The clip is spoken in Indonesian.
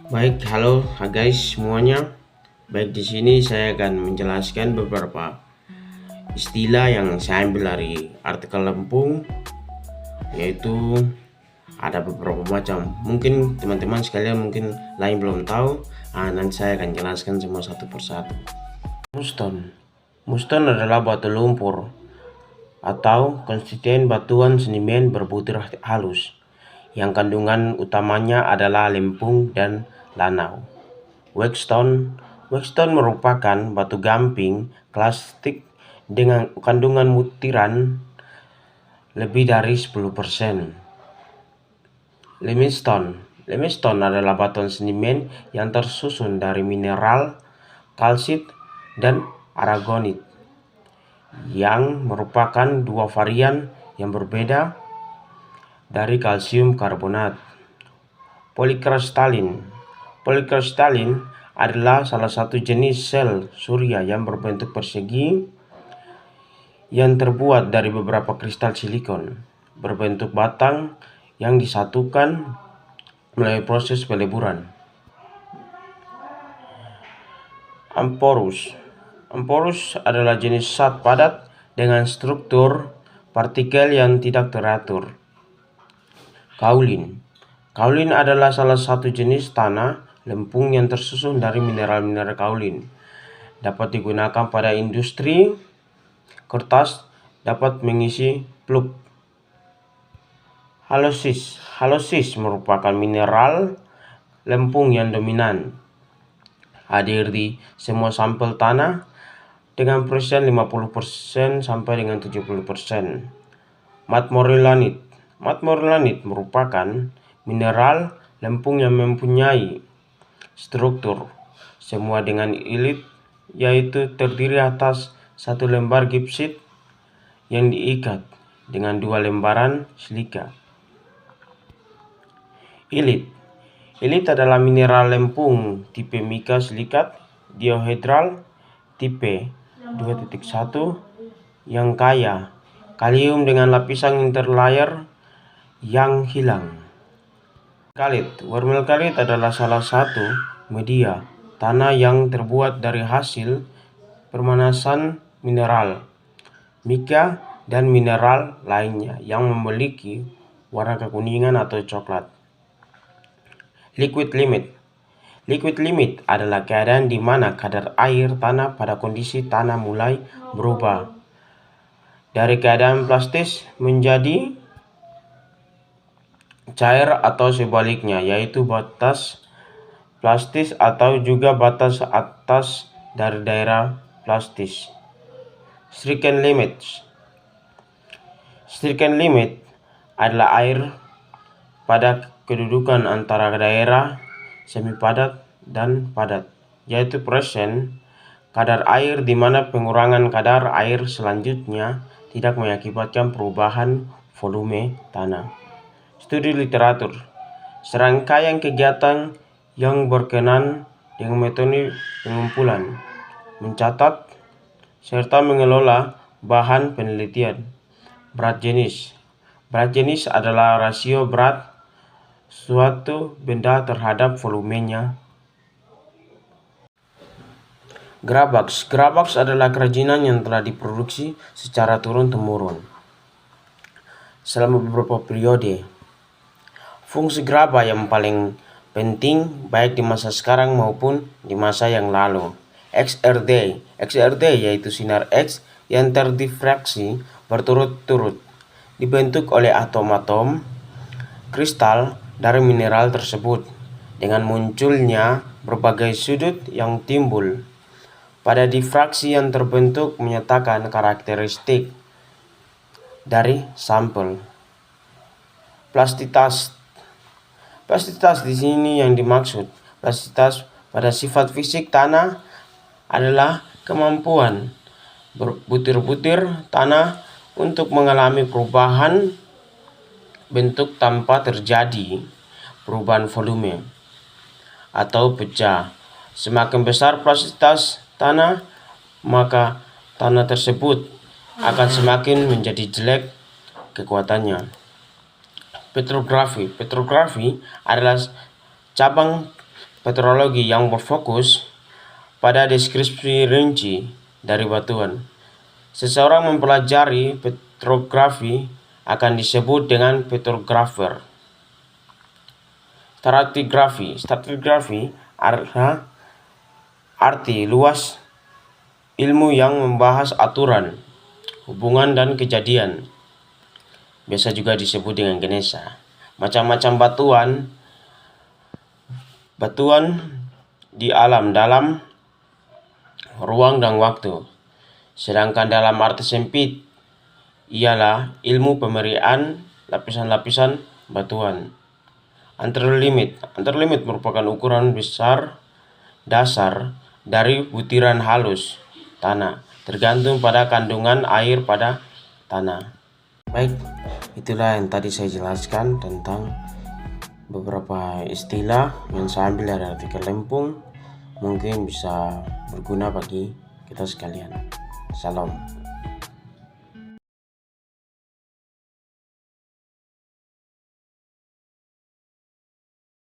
Baik, halo guys semuanya. Baik, di sini saya akan menjelaskan beberapa istilah yang saya ambil dari artikel Lempung, yaitu ada beberapa macam. Mungkin teman-teman sekalian mungkin lain belum tahu. Nanti saya akan jelaskan semua satu persatu. Muston. Muston adalah batu lumpur atau konstituen batuan sedimen berbutir halus yang kandungan utamanya adalah lempung dan lanau. Waxstone merupakan batu gamping klasik dengan kandungan butiran lebih dari 10%. Limestone adalah batuan sedimen yang tersusun dari mineral kalsit dan aragonit yang merupakan dua varian yang berbeda dari kalsium karbonat. Polikristalin adalah salah satu jenis sel surya yang berbentuk persegi yang terbuat dari beberapa kristal silikon berbentuk batang yang disatukan melalui proses peleburan. Amporus adalah jenis zat padat dengan struktur partikel yang tidak teratur. Kaolin adalah salah satu jenis tanah lempung yang tersusun dari mineral-mineral kaolin. Dapat digunakan pada industri kertas, dapat mengisi pulp. Halosis merupakan mineral lempung yang dominan, hadir di semua sampel tanah dengan persen 50% sampai dengan 70%. Matmorlanit merupakan mineral lempung yang mempunyai struktur semua dengan ilit, yaitu terdiri atas satu lembar gipsit yang diikat dengan dua lembaran silika. Ilit adalah mineral lempung tipe mika silikat diohedral tipe 2.1 yang kaya kalium dengan lapisan interlayer yang hilang. Vermikalit adalah salah satu media tanah yang terbuat dari hasil pemanasan mineral mika dan mineral lainnya yang memiliki warna kekuningan atau coklat. Liquid limit adalah keadaan di mana kadar air tanah pada kondisi tanah mulai berubah dari keadaan plastis menjadi cair atau sebaliknya, yaitu batas plastis atau juga batas atas dari daerah plastis. Stricken limit adalah air pada kedudukan antara daerah semi padat dan padat, yaitu persen kadar air di mana pengurangan kadar air selanjutnya tidak mengakibatkan perubahan volume tanah. Studi literatur, serangkaian kegiatan yang berkenan dengan metode pengumpulan, mencatat, serta mengelola bahan penelitian. Berat jenis adalah rasio berat suatu benda terhadap volumenya. Grabaks adalah kerajinan yang telah diproduksi secara turun-temurun selama beberapa periode. Fungsi gerabah yang paling penting baik di masa sekarang maupun di masa yang lalu. XRD yaitu sinar X yang terdifraksi berturut-turut dibentuk oleh atom-atom kristal dari mineral tersebut dengan munculnya berbagai sudut yang timbul pada difraksi yang terbentuk menyatakan karakteristik dari sampel. Plastitas di sini yang dimaksud. Plastitas pada sifat fisik tanah adalah kemampuan butir-butir tanah untuk mengalami perubahan bentuk tanpa terjadi perubahan volume atau pecah. Semakin besar plastitas tanah, maka tanah tersebut akan semakin menjadi jelek kekuatannya. Petrografi adalah cabang petrologi yang berfokus pada deskripsi rinci dari batuan. Seseorang mempelajari petrografi akan disebut dengan petrografer. Stratigrafi adalah arti luas ilmu yang membahas aturan, hubungan, dan kejadian. Biasa juga disebut dengan genesa. Macam-macam batuan di alam dalam ruang dan waktu. Sedangkan dalam arti sempit ialah ilmu pemerian lapisan-lapisan batuan. Antarlimit merupakan ukuran besar dasar dari butiran halus tanah, tergantung pada kandungan air pada tanah. Baik, itulah yang tadi saya jelaskan tentang beberapa istilah yang saya ambil dari artikel Lempung. Mungkin bisa berguna bagi kita sekalian. Salam.